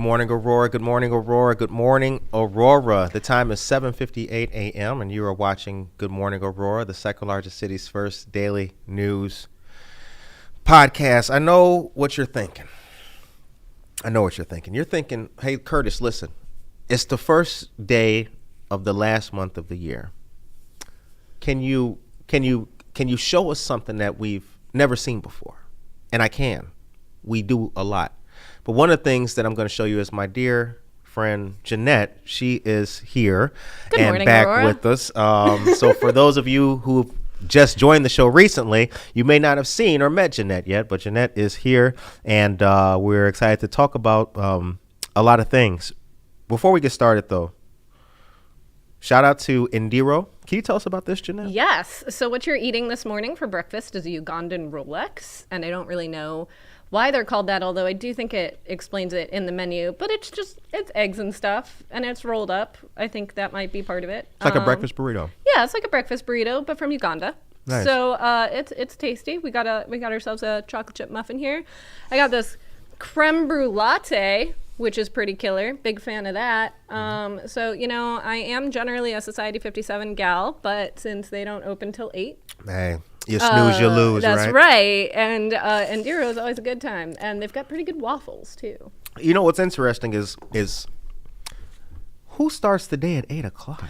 Good morning, Aurora. Good morning, Aurora. Good morning, Aurora. The time is 7:58 a.m. and you are watching Good Morning, Aurora, the second largest city's first daily news podcast. I know what you're thinking. You're thinking, hey, Curtis, listen. It's the first day of the last month of the year. Can you show us something that we've never seen before? And I can. We do a lot. But one of the things that I'm going to show you is my dear friend Jenette. She is here and back Aurora. With us. So for those of you who've just joined the show recently, you may not have seen or met Jenette yet, but Jenette is here, and we're excited to talk about a lot of things. Before we get started, though, shout out to Indiro. Can you tell us about this, Jenette? Yes. So what you're eating this morning for breakfast is a Ugandan Rolex, and I don't really know why they're called that, although I do think it explains it in the menu. But it's eggs and stuff, and it's rolled up. I think that might be part of it. It's like a breakfast burrito. Yeah, it's like a breakfast burrito, but from Uganda. Nice. So it's tasty. We got ourselves a chocolate chip muffin here. I got this creme brulee latte, which is pretty killer. Big fan of that. So, I am generally a Society 57 gal, but since they don't open till 8. Hey, you snooze, you lose, that's right? That's right. And Indiro is always a good time. And they've got pretty good waffles, too. You know what's interesting is who starts the day at 8 o'clock?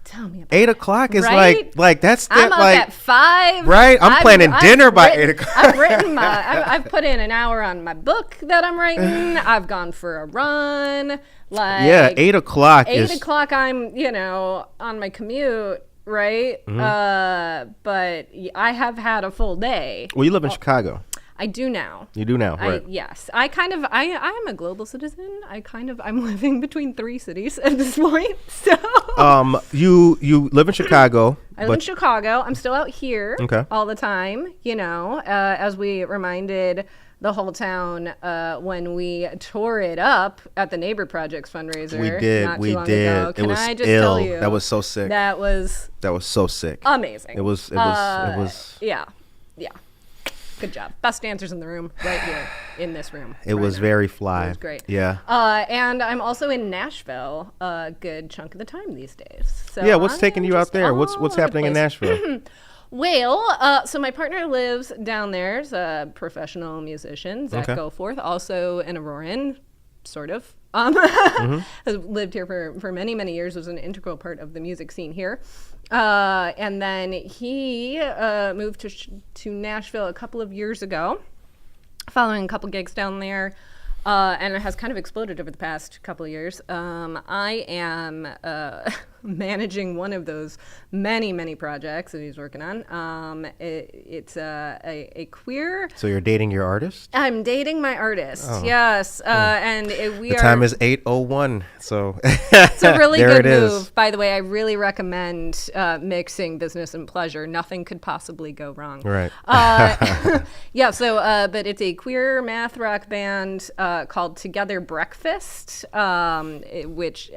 Tell me about 8 o'clock is right? like that's I'm up at 5. Right? I'm planning dinner by 8 o'clock. I've put in an hour on my book that I'm writing. I've gone for a run. 8 o'clock. 8 o'clock. I'm on my commute. Right. Mm-hmm. But I have had a full day. Well, you live in Chicago. I do now. You do now, right? Yes. I am a global citizen. I'm living between 3 cities at this point. So you live in Chicago. I live in Chicago. I'm still out here all the time, as we reminded the whole town when we tore it up at the Neighbor Projects fundraiser. We did. Not too long ago. It was tell you? That was so sick. That was so sick. Amazing. It was. Yeah. Good job. Best dancers in the room, right here in this room. It was very fly. It was great. Yeah. And I'm also in Nashville a good chunk of the time these days. So yeah. What's taking you out there? What's happening in Nashville? Well, so my partner lives down there. He's a professional musician, Zach Goforth, also an Auroran, sort of. Has lived here for many, many years, was an integral part of the music scene here. And then he moved to Nashville a couple of years ago, following a couple gigs down there. And it has kind of exploded over the past couple of years. I am managing one of those many, many projects that he's working on. It's a queer... So you're dating your artist? I'm dating my artist, yes. And the time is 8:01, so... It's a really good move. By the way, I really recommend mixing business and pleasure. Nothing could possibly go wrong. Right. Yeah, but it's a queer math rock band called Together Breakfast, which...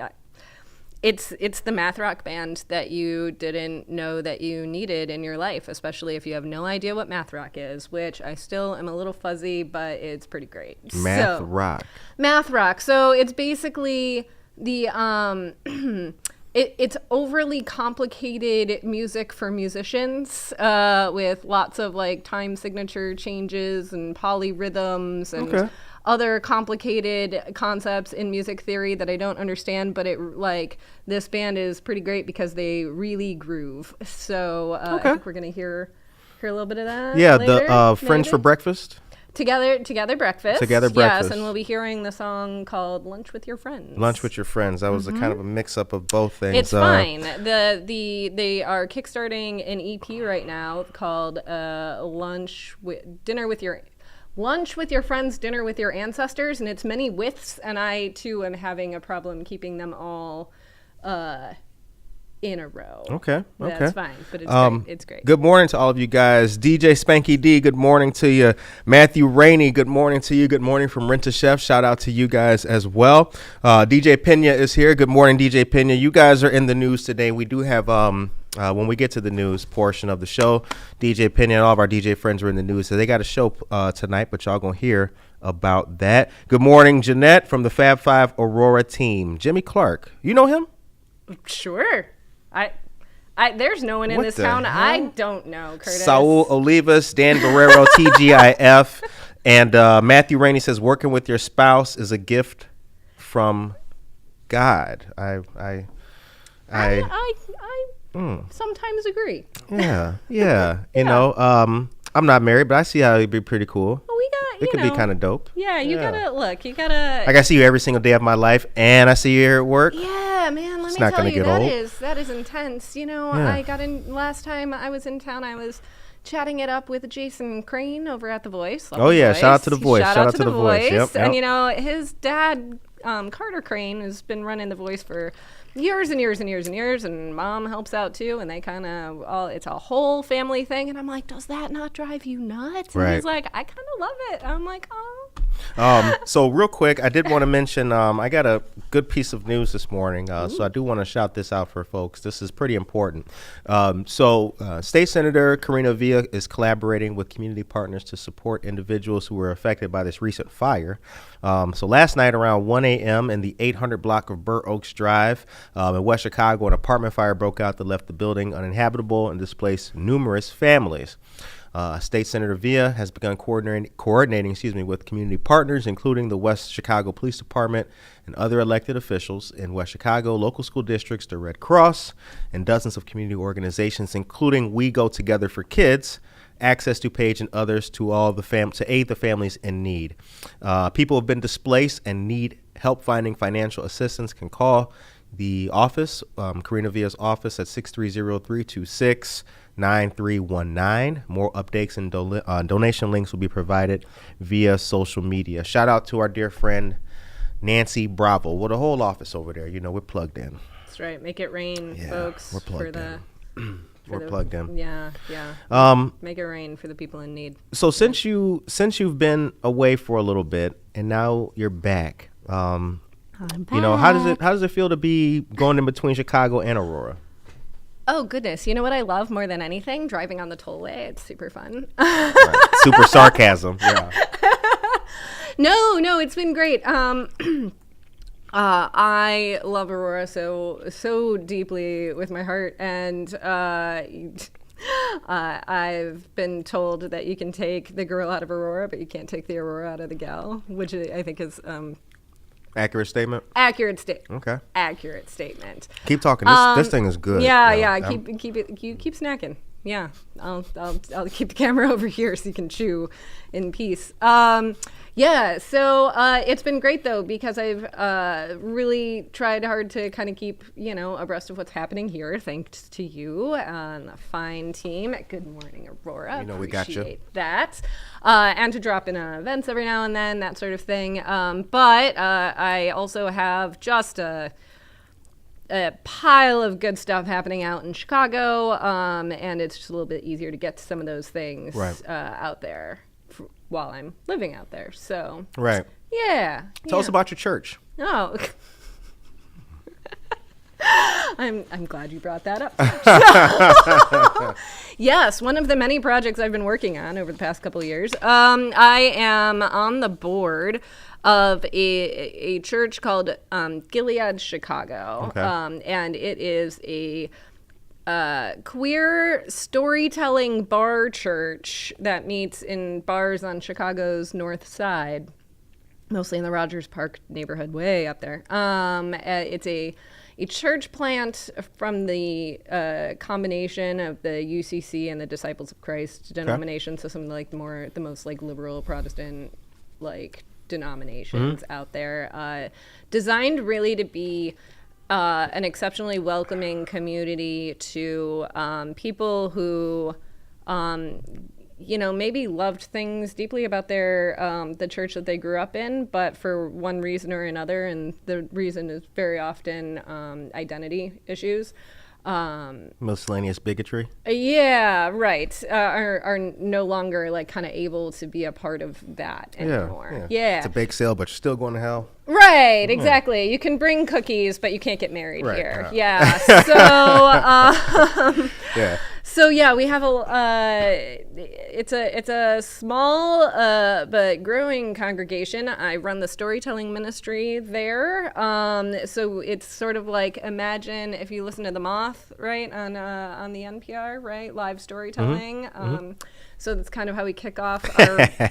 It's the math rock band that you didn't know that you needed in your life, especially if you have no idea what math rock is, which I still am a little fuzzy, but it's pretty great. Math rock. Math rock. So it's basically the it's overly complicated music for musicians with lots of time signature changes and polyrhythms and other complicated concepts in music theory that I don't understand, but this band is pretty great because they really groove. So I think we're gonna hear a little bit of that. Yeah, later, the Friends for Breakfast. Together Breakfast. Together Breakfast. Yes, and we'll be hearing the song called Lunch with Your Friends. Lunch with Your Friends. That was a kind of a mix-up of both things. It's fine. They are kickstarting an EP right now called Lunch with Your Friends, Dinner with Your Ancestors, and it's many widths, and I, too, am having a problem keeping them all in a row. Okay. That's fine, but it's great. It's great. Good morning to all of you guys. DJ Spanky D, good morning to you. Matthew Rainey, good morning to you. Good morning from Rent a Chef. Shout out to you guys as well. DJ Pena is here. Good morning, DJ Pena. You guys are in the news today. We do have When we get to the news portion of the show, DJ Penny and all of our DJ friends are in the news, so they got a show tonight, but y'all gonna hear about that. Good morning, Jenette from the Fab Five Aurora team. Jimmy Clark, you know him? Sure. There's no one in What this the town hell? I don't know, Curtis. Saul Olivas, Dan Barrero, TGIF, and Matthew Rainey says working with your spouse is a gift from God. I sometimes agree. Yeah. You know, I'm not married, but I see how it'd be pretty cool. Well, It could be kind of dope. Yeah, you gotta look. You gotta. Like I see you every single day of my life, and I see you here at work. Yeah, man. Let It's me not tell gonna you, get old. that is intense. You know, Yeah. I got in last time I was in town. I was chatting it up with Jason Crane over at The Voice. Love Oh, The yeah, Voice. shout out to The Voice. Shout out to The Voice. Yep. And you know, his dad, Carter Crane, has been running The Voice for years and years and years and years, and mom helps out too, and they kind of it's a whole family thing. And I'm like, does that not drive you nuts? And Right. he's like, I kind of love it. I'm like, oh. So real quick, I did want to mention I got a good piece of news this morning, so I do want to shout this out for folks. This is pretty important. State Senator Karinam Villa is collaborating with community partners to support individuals who were affected by this recent fire. So last night around 1 a.m. in the 800 block of Burr Oaks Drive in West Chicago, an apartment fire broke out that left the building uninhabitable and displaced numerous families. State Senator Villa has begun coordinating with community partners, including the West Chicago Police Department and other elected officials in West Chicago, local school districts, the Red Cross, and dozens of community organizations, including We Go Together for Kids, Access to Page, and others to aid the families in need. People who have been displaced and need help finding financial assistance can call the office, Karinam Villa's office, at 630-326-9319. More updates and donation links will be provided via social media. Shout out to our dear friend Nancy Bravo. Well, the whole office over there, you know, we're plugged in. That's right. Make it rain, folks. We're plugged in. We're plugged in. Yeah. Make it rain for the people in need. So since you've been away for a little bit and now you're back, you know, how does it feel to be going in between Chicago and Aurora? Oh, goodness. You know what I love more than anything? Driving on the tollway. It's super fun. Right. Super sarcasm. Yeah. No, it's been great. I love Aurora so deeply with my heart, and I've been told that you can take the girl out of Aurora, but you can't take the Aurora out of the gal, which I think is Accurate statement. accurate statement. Okay. Accurate statement. Keep talking. This thing is good. Yeah. Keep it. You keep snacking. Yeah, I'll keep the camera over here so you can chew in peace. Yeah, so it's been great though, because I've really tried hard to kind of keep, you know, abreast of what's happening here, thanks to you and a fine team at Good Morning Aurora. You know, we got you. Appreciate that. And to drop in events every now and then, that sort of thing. But I also have just a pile of good stuff happening out in Chicago, and it's just a little bit easier to get to some of those things out there while I'm living out there. So Right. yeah. Tell us about your church. Oh. I'm glad you brought that up. Yes, one of the many projects I've been working on over the past couple of years. I am on the board of a church called Gilead Chicago. Okay. And it is a queer storytelling bar church that meets in bars on Chicago's north side, mostly in the Rogers Park neighborhood way up there. It's a church plant from the combination of the UCC and the Disciples of Christ denomination, so some of the most liberal Protestant denominations out there, designed really to be an exceptionally welcoming community to people who maybe loved things deeply about the church that they grew up in, but for one reason or another, and the reason is very often identity issues, Miscellaneous bigotry. Yeah, right. Are no longer like kind of able to be a part of that anymore. Yeah. It's a bake sale, but you're still going to hell. Right, exactly. You can bring cookies, but you can't get married here. Yeah. So, yeah. So yeah, we have it's a small but growing congregation. I run the storytelling ministry there. So it's sort of like, imagine if you listen to The Moth, right, on the NPR, right, live storytelling. So that's kind of how we kick off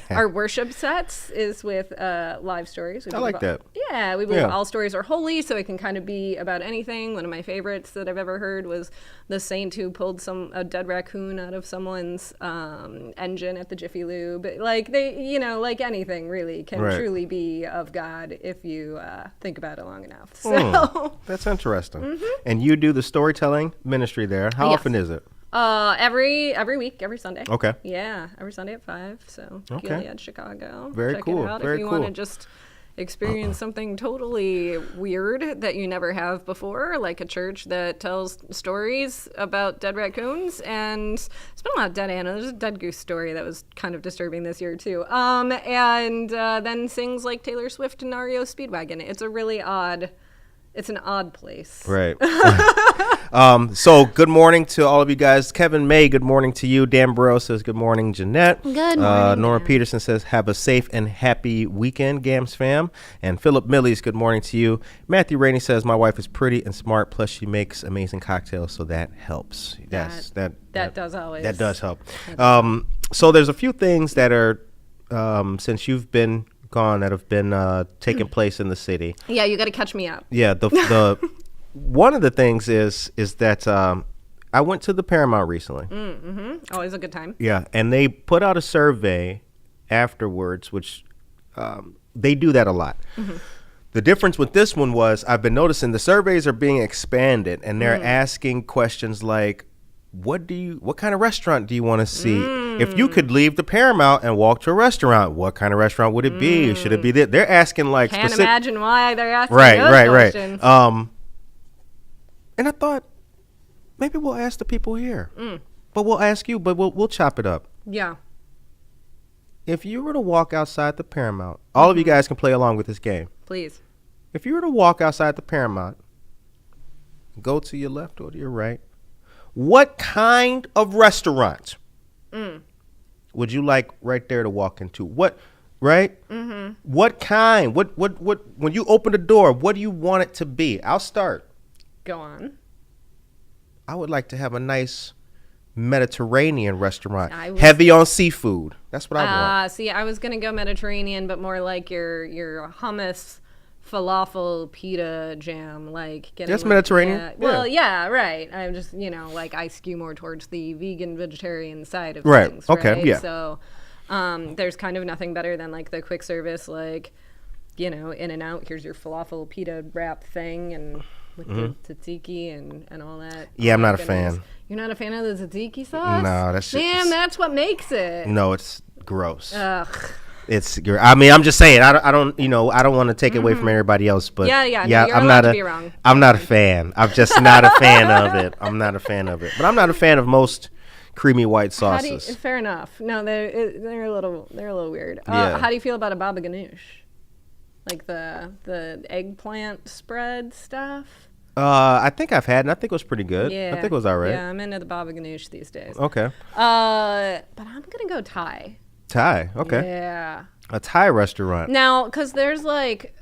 our worship sets, is with live stories. I like that. Yeah, we believe all stories are holy, so it can kind of be about anything. One of my favorites that I've ever heard was the saint who pulled a dead raccoon out of someone's engine at the Jiffy Lube. Like like anything really can truly be of God if you think about it long enough. So that's interesting. And you do the storytelling ministry there. How often is it? Every week, every Sunday. Okay. Yeah, every Sunday at 5. So Gilead, Chicago. Very Check cool. it out Very if you want to just experience something totally weird that you never have before, like a church that tells stories about dead raccoons. And there's been a lot of dead animals. There's a dead goose story that was kind of disturbing this year too. And then sings like Taylor Swift and REO Speedwagon. It's an odd place. Right. So good morning to all of you guys. Kevin May, good morning to you. Dan Burrow says good morning, Jenette. Good morning. Nora Peterson says have a safe and happy weekend, Gams fam. And Philip Millies, good morning to you. Matthew Rainey says my wife is pretty and smart, plus she makes amazing cocktails, so that helps. That does always. That does help. So there's a few things that are since you've been gone that have been taking place in the city. Yeah, you got to catch me up. Yeah, the one of the things is that I went to the Paramount recently. Always a good time. Yeah, and they put out a survey afterwards, which they do that a lot. The difference with this one was I've been noticing the surveys are being expanded, and they're asking questions like, what kind of restaurant do you want to see? If you could leave the Paramount and walk to a restaurant, what kind of restaurant would it be? Should it be there? They're asking like Can't imagine why they're asking those questions. And I thought maybe we'll ask the people here, but we'll ask you, but we'll chop it up. Yeah. If you were to walk outside the Paramount, all of you guys can play along with this game. Please. If you were to walk outside the Paramount, go to your left or to your right, what kind of restaurant would you like right there to walk into? What kind? What when you open the door, what do you want it to be? I'll start. Go on. I would like to have a nice Mediterranean restaurant, heavy on seafood. That's what I want. See, I was gonna go Mediterranean, but more like your hummus, falafel, pita jam, like getting. That's Mediterranean. Yeah. Well, yeah, right. I'm just like I skew more towards the vegan vegetarian side of right. things. Okay. Right? Yeah. So, there's kind of nothing better than like the quick service, like In and Out. Here's your falafel pita wrap thing, and with the tzatziki and all that. Yeah, I'm not a fan. You're not a fan of the tzatziki sauce? No, that's damn. That's what makes it. No, it's gross. Ugh. I mean, I'm just saying. I don't want to take it away from everybody else, but yeah. You're allowed to be wrong. I'm not a fan. I'm just not a fan of it. I'm not a fan of it. But I'm not a fan of most creamy white sauces. Fair enough. No, they're a little weird. Yeah. How do you feel about a baba ganoush? Like the eggplant spread stuff? I think I've had, and I think it was pretty good. Yeah. I think it was all right. Yeah, I'm into the baba ganoush these days. Okay. But I'm gonna go Thai. Thai. Okay. Yeah. A Thai restaurant. Now, because there's like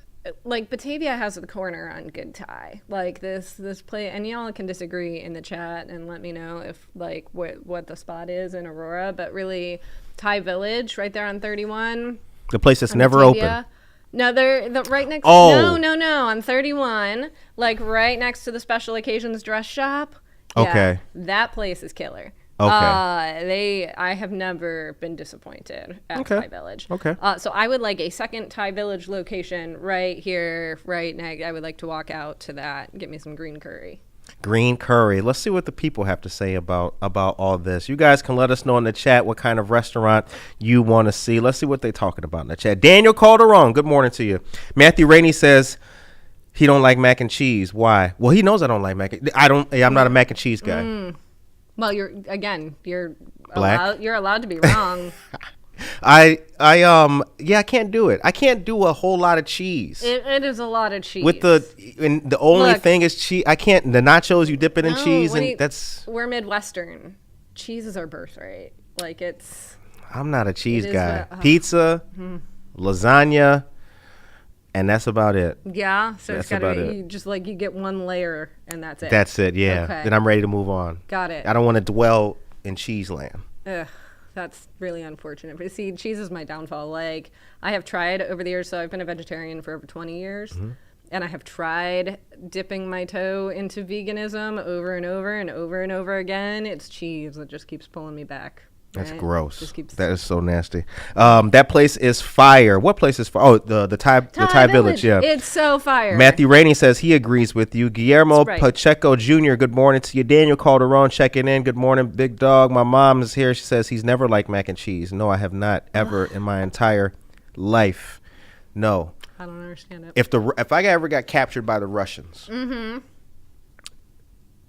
Batavia has the corner on good Thai. Like this place, and y'all can disagree in the chat and let me know if like what the spot is in Aurora. But really, Thai Village right there on 31. The place that's never open. No, they're right next. Oh. No, on 31, like right next to the special occasions dress shop. Okay. Yeah, that place is killer. Okay. I have never been disappointed at Okay. Thai Village. Okay. So I would like a second Thai Village location right here, right next. I would like to walk out to that, get me some green curry. Green curry. Let's see what the people have to say about all this. You guys can let us know in the chat what kind of restaurant you want to see. Let's see what they're talking about in the chat. Daniel Calderon, good morning to you. Matthew Rainey says He don't like mac and cheese. Why? Well, he knows I don't like mac. I'm not a mac and cheese guy. Well, you're Black? You're allowed to be wrong. I can't do it. I can't do a whole lot of cheese. It is a lot of cheese. With the only thing is cheese. I can't. The nachos, you dip it in cheese, and we're Midwestern. Cheese is our birthright. Like I'm not a cheese guy. Pizza, lasagna, and that's about it. Yeah, so that's it's gotta be you get one layer and that's it. That's it. Yeah. Okay. Then I'm ready to move on. Got it. I don't want to dwell in cheese land. Ugh, that's really unfortunate. But see, cheese is my downfall. Like I have tried over the years, so I've been a vegetarian for over 20 years. And I have tried dipping my toe into veganism over and over and over and over again. It's cheese that just keeps pulling me back. That's right? gross. That is so nasty. That place is fire. What place is fire? Oh, the Thai Village. Yeah, it's so fire. Matthew Rainey says he agrees with you. Guillermo Pacheco Jr. Good morning to you. Daniel Calderon checking in. Good morning, big dog. My mom is here. She says he's never liked mac and cheese. No, I have not ever in my entire life. No. I don't understand it. If I ever got captured by the Russians, and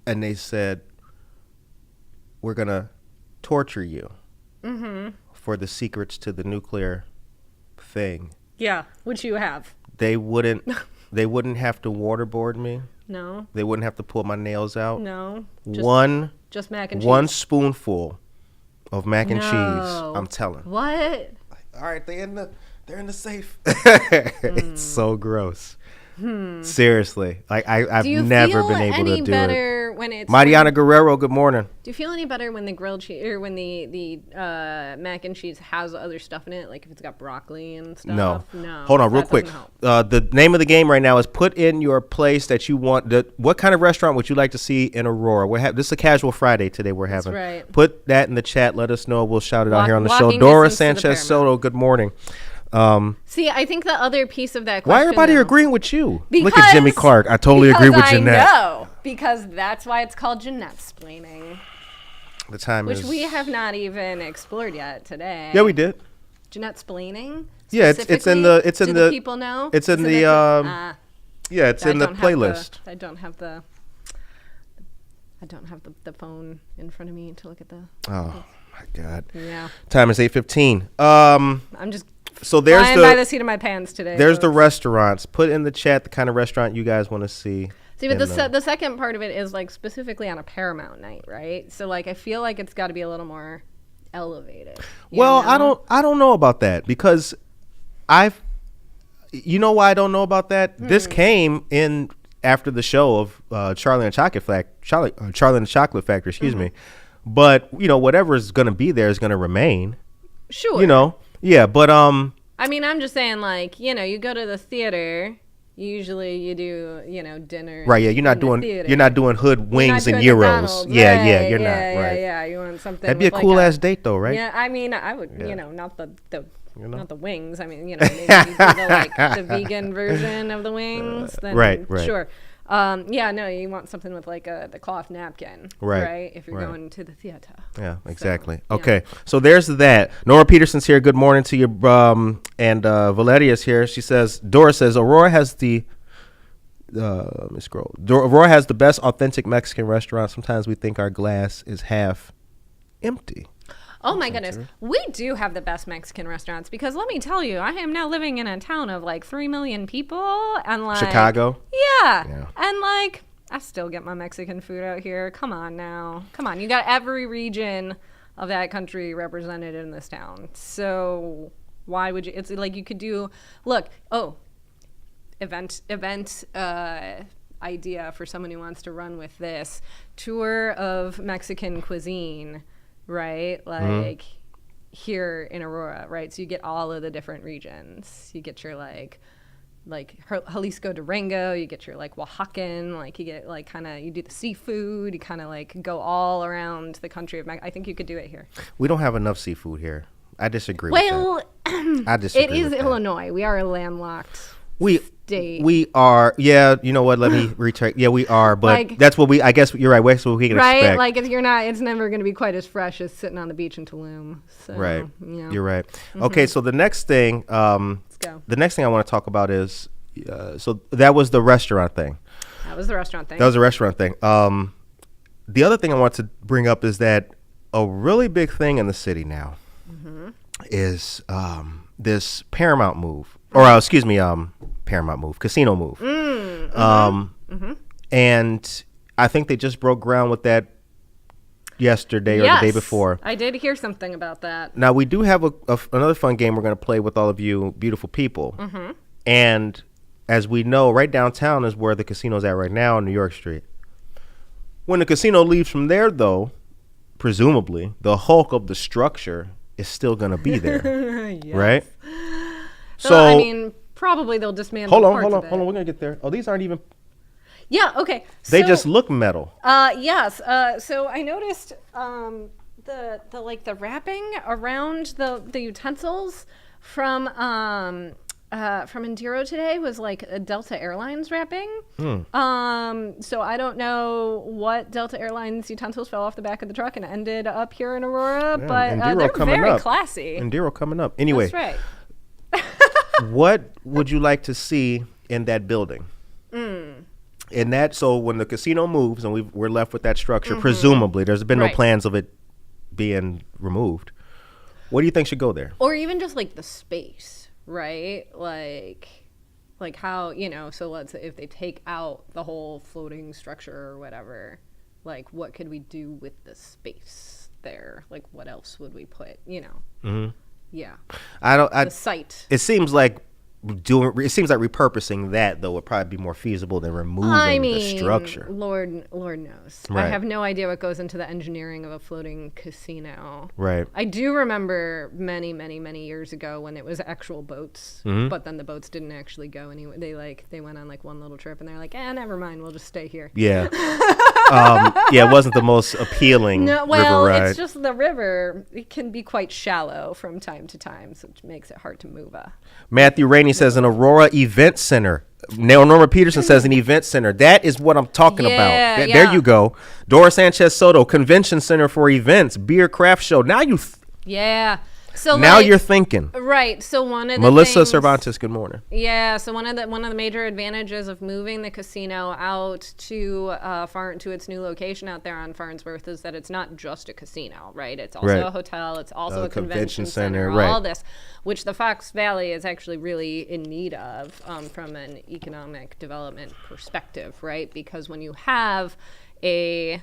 they said we're gonna torture you for the secrets to the nuclear thing. Yeah, which you have. They wouldn't have to waterboard me. No. They wouldn't have to pull my nails out. No. Just mac and cheese. One spoonful of mac and cheese. I'm telling. What? All right, they're in the safe. It's so gross. Seriously, like I've never been able to do it. When it's Mariana Guerrero, good morning. Do you feel any better when the grilled cheese or when the mac and cheese has other stuff in it, like if it's got broccoli and stuff? No. Hold on, real quick. The name of the game right now is put in your place that you want. What kind of restaurant would you like to see in Aurora? This is a casual Friday today. We're having. That's right. Put that in the chat. Let us know. We'll shout it out here on the show. Dora Sanchez Soto, good morning. See, I think the other piece of that question, why everybody agreeing with you? Look at Jimmy Clark. I totally agree with Jenette. No, because that's why it's called Jenettesplainig. The time which we have not even explored yet today. Yeah, we did. Jenettesplainig? Yeah, it's in the people know? It's in the it's in the playlist. I don't have the phone in front of me to look at the. Oh my God. Yeah. Time is 8:15. I'm just. So there's flying by the seat of my pants today. There's the restaurants. Put in the chat the kind of restaurant you guys want to see. See, but the second part of it is like specifically on a Paramount night, right? So like I feel like it's got to be a little more elevated. Well, know? I don't know about that because you know why I don't know about that? This came in after the show of Charlie and the Chocolate Factory, excuse me. But whatever is going to be there is going to remain. Sure. Yeah, but I mean, I'm just saying, like, you go to the theater. Usually, you do, dinner. Right? Yeah, you're not doing hood wings and euros. Yeah, you're not. Right? Yeah. You want something. That'd be a cool ass date, though, right? Yeah, I mean, I would, not the wings. I mean, maybe you do the vegan version of the wings. Then right. Sure. You want something with like the cloth napkin, right? If you're going to the theater. Yeah, exactly. So, okay, so there's that. Nora Peterson's here. Good morning to you. And Valeria's here. She says, Dora says, Aurora has the, let me scroll. Aurora has the best authentic Mexican restaurant. Sometimes we think our glass is half empty. Oh my goodness. We do have the best Mexican restaurants because let me tell you, I am now living in a town of like 3 million people and like Chicago. Yeah. And like I still get my Mexican food out here. Come on now. Come on. You got every region of that country represented in this town. So why would you it's like you could do event idea for someone who wants to run with this tour of Mexican cuisine. Right, like here in Aurora, right? So you get all of the different regions. You get your like Jalisco Durango. You get your like Oaxacan. Like you get like you do the seafood. You kind of like go all around the country of Mexico. I think you could do it here. We don't have enough seafood here. I disagree. With that. I disagree. It is with Illinois. That. We are a landlocked. State. We are, you know what, let me retract. Yeah, we are, but that's what I guess you're right, that's what we can expect. Right, like if you're not, it's never going to be quite as fresh as sitting on the beach in Tulum. So, right, you're right. Okay, so the next thing, let's go. The next thing I want to talk about is So that was the restaurant thing. That was the restaurant thing. That was the restaurant thing. The other thing I want to bring up is that a really big thing in the city now is this Paramount move, or Paramount move, casino move. And I think they just broke ground with that yesterday or the day before. I did hear something about that. Now, we do have another fun game we're going to play with all of you beautiful people. And as we know, right downtown is where the casino's at right now on New York Street. When the casino leaves from there, though, presumably, the hulk of the structure is still going to be there. Yes. Right? So, I mean, probably they'll dismantle parts of it. Hold on. We're going to get there. Oh, these aren't even... Yeah, okay. They just look metal. Yes. So I noticed the wrapping around the utensils from Enduro today was like a Delta Airlines wrapping. So I don't know what Delta Airlines utensils fell off the back of the truck and ended up here in Aurora, but they're very classy. Enduro coming up. Anyway, that's right. What would you like to see in that building? And that, so when the casino moves and we're left with that structure, presumably, there's been no plans of it being removed. What do you think should go there? Or even just like the space, right? Like how, so let's say if they take out the whole floating structure or whatever, like what could we do with the space there? Like what else would we put, Yeah. The site. It seems like repurposing that though would probably be more feasible than removing the structure. Lord knows. Right. I have no idea what goes into the engineering of a floating casino. Right. I do remember many years ago when it was actual boats, but then the boats didn't actually go anywhere. They went on like one little trip and they're like, never mind, we'll just stay here. Yeah. It wasn't the most appealing river ride. It's just the river. It can be quite shallow from time to time, so it makes it hard to move. Matthew Rainey says an Aurora event center. Norma Peterson says an event center. That is what I'm talking about. There you go. Dora Sanchez Soto, convention center for events, beer craft show. Now you... So now you're thinking. Right. So one of the Melissa Cervantes, good morning. Yeah. So one of the major advantages of moving the casino out to its new location out there on Farnsworth is that it's not just a casino, right? It's also a hotel. It's also a convention center. All this, which the Fox Valley is actually really in need of from an economic development perspective, right? Because when you have a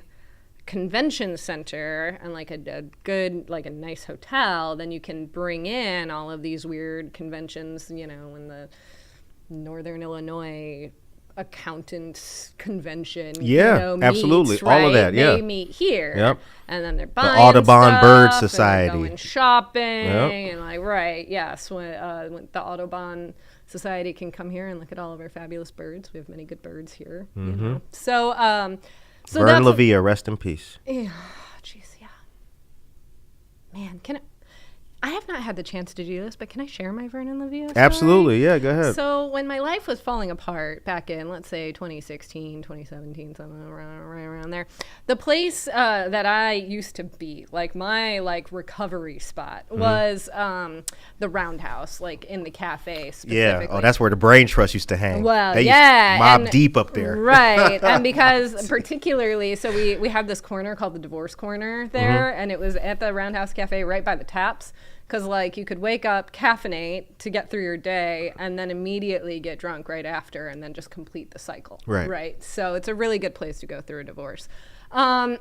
convention center and like a good, like a nice hotel, then you can bring in all of these weird conventions, when the Northern Illinois accountants convention absolutely meets, right? All of that they meet here and then they're buying the Audubon stuff, Bird Society, and going shopping and when the Audubon Society can come here and look at all of our fabulous birds. We have many good birds here. So Vern LaVia, rest in peace. Yeah, jeez, yeah. Man, I have not had the chance to do this, but can I share my Vernon LaVia story? Absolutely, yeah, go ahead. So when my life was falling apart back in, let's say, 2016, 2017, something right around there, the place that I used to be, like my recovery spot, was the Roundhouse, like in the cafe specifically. Yeah, that's where the Brain Trust used to hang. Well, they used to mob deep up there. Right, and because particularly, so we have this corner called the Divorce Corner there, and it was at the Roundhouse Cafe right by the taps. Because, you could wake up, caffeinate to get through your day, and then immediately get drunk right after, and then just complete the cycle. Right. So it's a really good place to go through a divorce. But,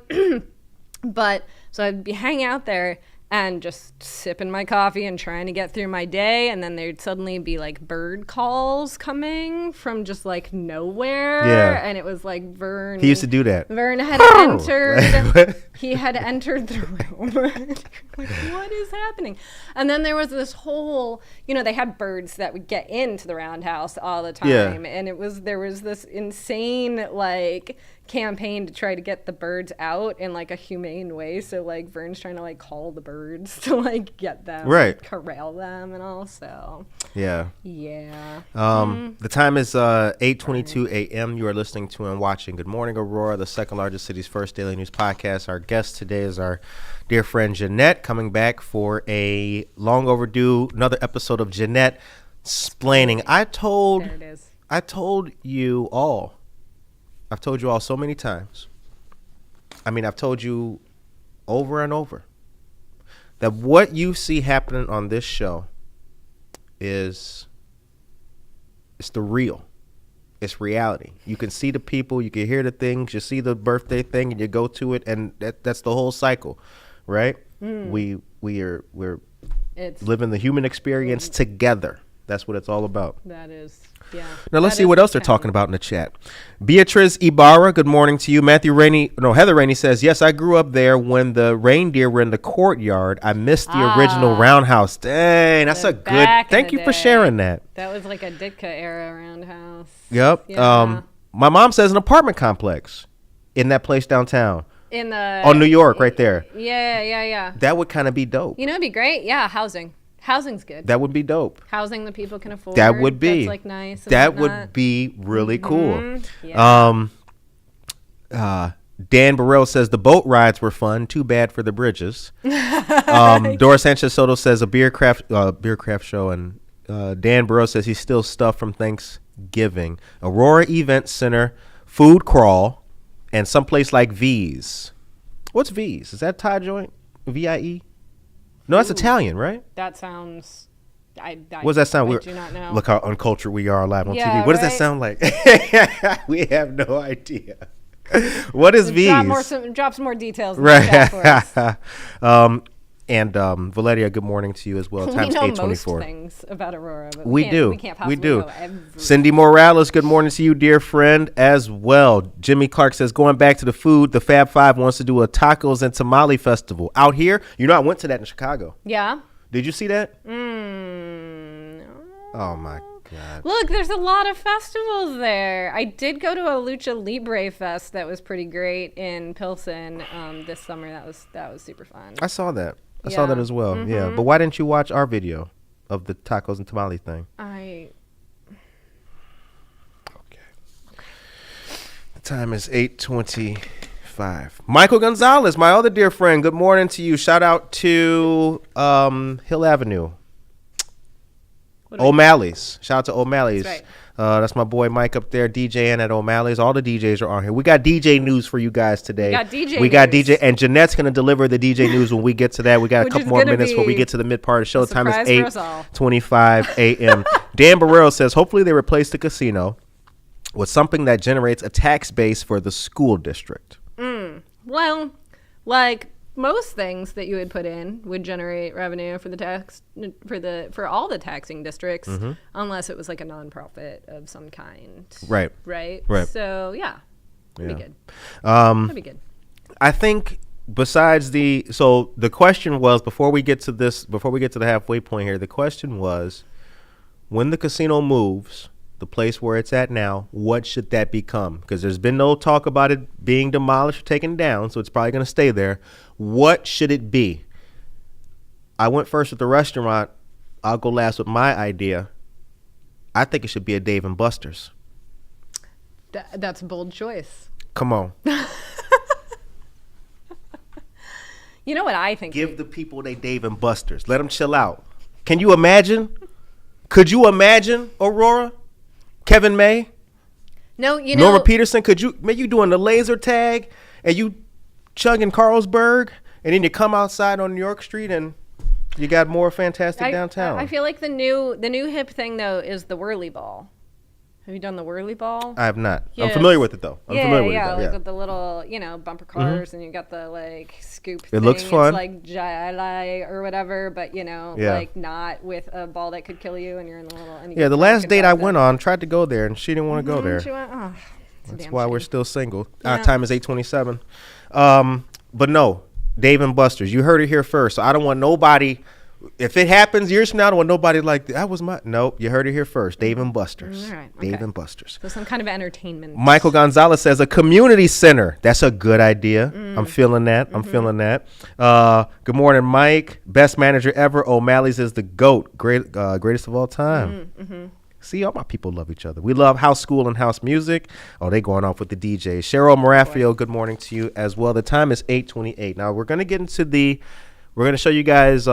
so I'd be hanging out there and just sipping my coffee and trying to get through my day, and then there'd suddenly be, bird calls coming from just, nowhere. Yeah. And it was Vern. He used to do that. Vern had entered. He had entered the room. What is happening? And then there was this whole, they had birds that would get into the Roundhouse all the time. Yeah. And there was this insane, campaign to try to get the birds out in a humane way. So Vern's trying to call the birds to get them, corral them and all. So yeah. The time is 8:22 a.m. You are listening to and watching Good Morning Aurora, the second largest city's first daily news podcast. Our guest today is our dear friend Jenette, coming back for a long overdue another episode of Jenettesplainig. I told you all. I've told you all so many times. I mean, I've told you over and over that what you see happening on this show is it's the real. It's reality. You can see the people, you can hear the things, you see the birthday thing, and you go to it, and that's the whole cycle, right? We're living the human experience together. That's what it's all about. That is, yeah. Now let's see what else they're talking about in the chat. Beatrice Ibarra, good morning to you. Heather Rainey says, yes, I grew up there when the reindeer were in the courtyard. I missed the original roundhouse. Dang, that's a good, thank you for sharing that. That was like a Ditka era roundhouse. Yep. Yeah. My mom says an apartment complex in that place downtown. On New York, right there. Yeah. That would kind of be dope. You know, it'd be great. Yeah, housing's good. That would be dope. Housing that people can afford. That would be. That's like nice. That would be really cool. Yeah. Dan Burrell says the boat rides were fun. Too bad for the bridges. Dora Sanchez Soto says a beer craft show, and Dan Burrell says he's still stuffed from Thanksgiving. Aurora Event Center, food crawl, and someplace like V's. What's V's? Is that Thai joint? VIE? No, that's Italian, right? That sounds. What does that sound? I do not know. Look how uncultured we are live on Yeah, TV. What does that right? sound like? We have no idea. What is V's? Drop some more details in the chat for us. And Valeria, good morning to you as well. Times we know 8:24. most things about Aurora, but We do. We can't possibly know everything. Cindy Morales, good morning to you, dear friend, as well. Jimmy Clark says, going back to the food, the Fab Five wants to do a tacos and tamale festival out here. You know, I went to that in Chicago. Yeah. Did you see that? No. Oh my God. Look, there's a lot of festivals there. I did go to a Lucha Libre Fest that was pretty great in Pilsen this summer. That was super fun. I saw that. I saw that as well. Yeah. But why didn't you watch our video of the tacos and tamale thing? Okay. The time is 8:25. Michael Gonzalez, my other dear friend. Good morning to you. Shout out to Hill Avenue. O'Malley's. Shout out to O'Malley's. That's right. That's my boy Mike up there, DJing at O'Malley's. All the DJs are on here. We got DJ news for you guys today. We got DJ and Jenette's going to deliver the DJ news when we get to that. We got a couple more minutes before we get to the mid part of the show. The time is 8:25 a.m. Dan Barrero says, hopefully they replace the casino with something that generates a tax base for the school district. Well, like most things that you would put in would generate revenue for for all the taxing districts, unless it was like a nonprofit of some kind. Right. So yeah, that'd be good. That'd be good. I think besides the question was before we get to the halfway point here, the question was, when the casino moves, the place where it's at now, what should that become? Because there's been no talk about it being demolished or taken down, so it's probably going to stay there. What should it be? I went first with the restaurant. I'll go last with my idea. I think it should be a Dave & Buster's. That's a bold choice. Come on. You know what I think? Give the people they Dave & Buster's. Let them chill out. Can you imagine? Could you imagine, Aurora? Kevin May? No, Norma Peterson, you doing the laser tag and you chugging Carlsberg and then you come outside on New York Street and you got more fantastic downtown. I feel like the new hip thing though is the whirly ball. Have you done the whirly ball? I have not. Yes. I'm familiar with it though. With the little, bumper cars and you got the like scoop thing. It looks fun. It's like Jai or whatever, but like not with a ball that could kill you and you're in the little. And the last date I went on tried to go there and she didn't want to go there. She went, that's why we're still single. Our time is 8:27. But no, Dave & Buster's. You heard it here first. So I don't want nobody. If it happens years from now, I don't want nobody like that was my. Nope, you heard it here first. Dave & Buster's. All right, okay. Dave & Buster's. So some kind of entertainment. Michael Gonzalez says a community center. That's a good idea. I'm feeling that. I'm feeling that. Good morning, Mike. Best manager ever. O'Malley's is the GOAT. Greatest of all time. See, all my people love each other. We love house school and house music. Oh, they going off with the DJs. Cheryl Marafio, good morning to you as well. The time is 8:28. Now we're gonna get into we're gonna show you guys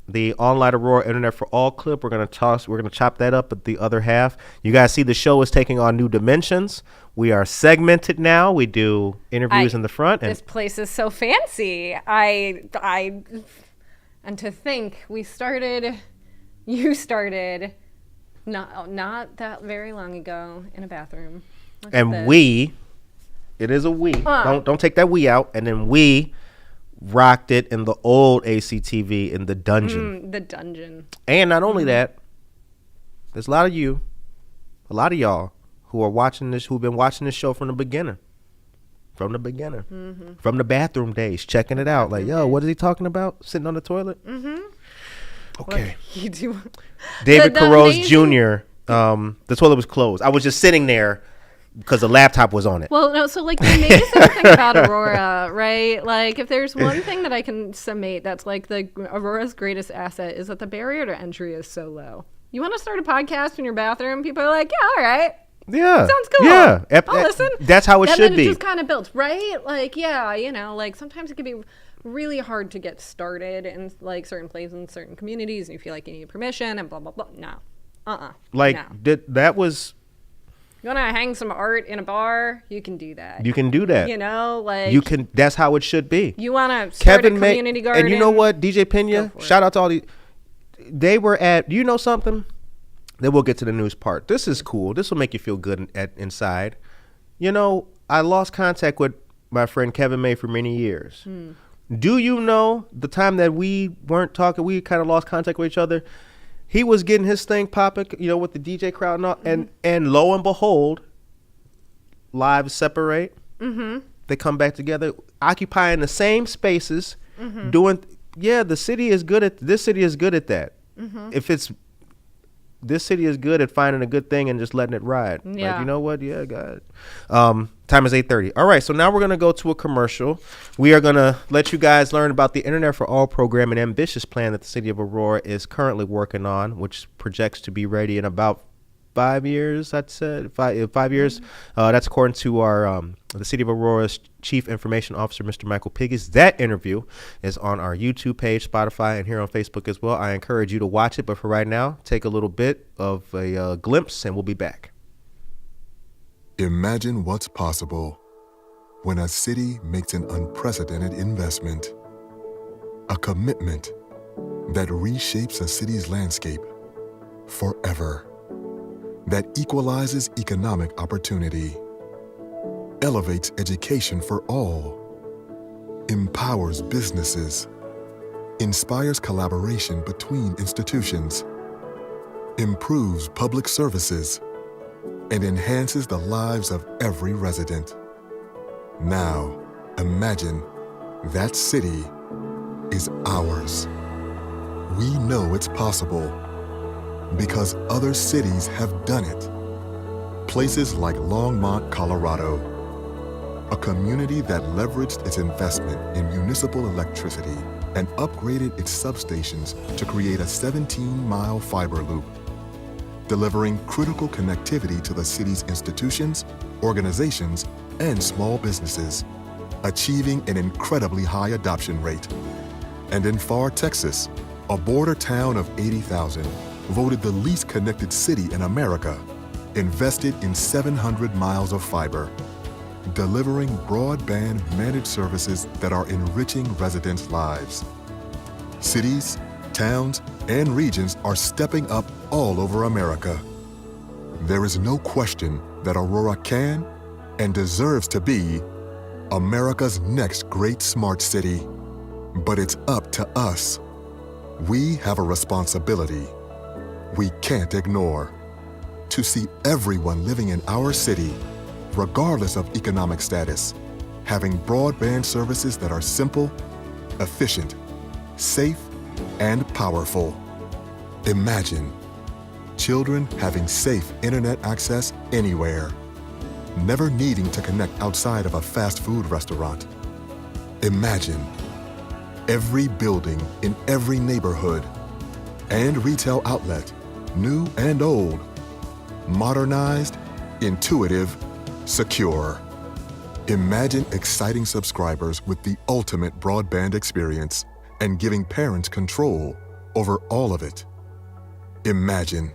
the online Aurora Internet for All clip. We're gonna chop that up at the other half. You guys see the show is taking on new dimensions. We are segmented now. We do interviews in the front. This place is so fancy. And to think you started not that very long ago in a bathroom. It is a we. Don't take that we out. And then we rocked it in the old ACTV in the dungeon. The dungeon. And not only that, there's a lot of y'all who are watching this, who've been watching this show from the beginning. From the bathroom days, checking it out. Like, yo, what is he talking about? Sitting on the toilet? Okay. What you do? David Carose Jr., the toilet was closed. I was just sitting there because the laptop was on it. Well, no, so like the amazing thing about Aurora, right? Like if there's one thing that I can summate that's like the Aurora's greatest asset is that the barrier to entry is so low. You want to start a podcast in your bathroom? People are like, yeah, all right. Yeah. Sounds cool. Yeah. I'll listen. That's how it should be. And then it just kind of built, right? Like, yeah, like sometimes it can be really hard to get started in like certain places in certain communities and you feel like you need permission and blah, blah, blah. No. That was... You want to hang some art in a bar? You can do that. That's how it should be. You want to start a community garden? And you know what? DJ Pena, shout out to all these. They were at, do you know something? Then we'll get to the news part. This is cool. This will make you feel good inside. You know, I lost contact with my friend Kevin May for many years. Do you know the time that we weren't talking, we kind of lost contact with each other? He was getting his thing popping, with the DJ crowd and all, and lo and behold, lives separate. They come back together, occupying the same spaces, doing. Yeah, this city is good at that. This city is good at finding a good thing and just letting it ride. Yeah. Like, you know what? Yeah, God. Time is 8:30. All right, so now we're going to go to a commercial. We are going to let you guys learn about the Internet for All program, an ambitious plan that the city of Aurora is currently working on, which projects to be ready in about 5 years, I'd say. 5 years. That's according to our the City of Aurora's Chief Information Officer, Mr. Michael Piggis. That interview is on our YouTube page, Spotify, and here on Facebook as well. I encourage you to watch it, but for right now, take a little bit of a glimpse, and we'll be back. Imagine what's possible when a city makes an unprecedented investment, a commitment that reshapes a city's landscape forever, that equalizes economic opportunity, elevates education for all, empowers businesses, inspires collaboration between institutions, improves public services, and enhances the lives of every resident. Now, imagine that city is ours. We know it's possible because other cities have done it. Places like Longmont, Colorado, a community that leveraged its investment in municipal electricity and upgraded its substations to create a 17-mile fiber loop, delivering critical connectivity to the city's institutions, organizations, and small businesses, achieving an incredibly high adoption rate. And in Pharr, Texas, a border town of 80,000, voted the least connected city in America, invested in 700 miles of fiber, delivering broadband managed services that are enriching residents' lives. Cities, towns, and regions are stepping up all over America. There is no question that Aurora can and deserves to be America's next great smart city. But it's up to us. We have a responsibility we can't ignore to see everyone living in our city, regardless of economic status, having broadband services that are simple, efficient, safe, and powerful. Imagine children having safe internet access anywhere, never needing to connect outside of a fast food restaurant. Imagine every building in every neighborhood and retail outlet, new and old, modernized, intuitive, secure. Imagine exciting subscribers with the ultimate broadband experience and giving parents control over all of it. Imagine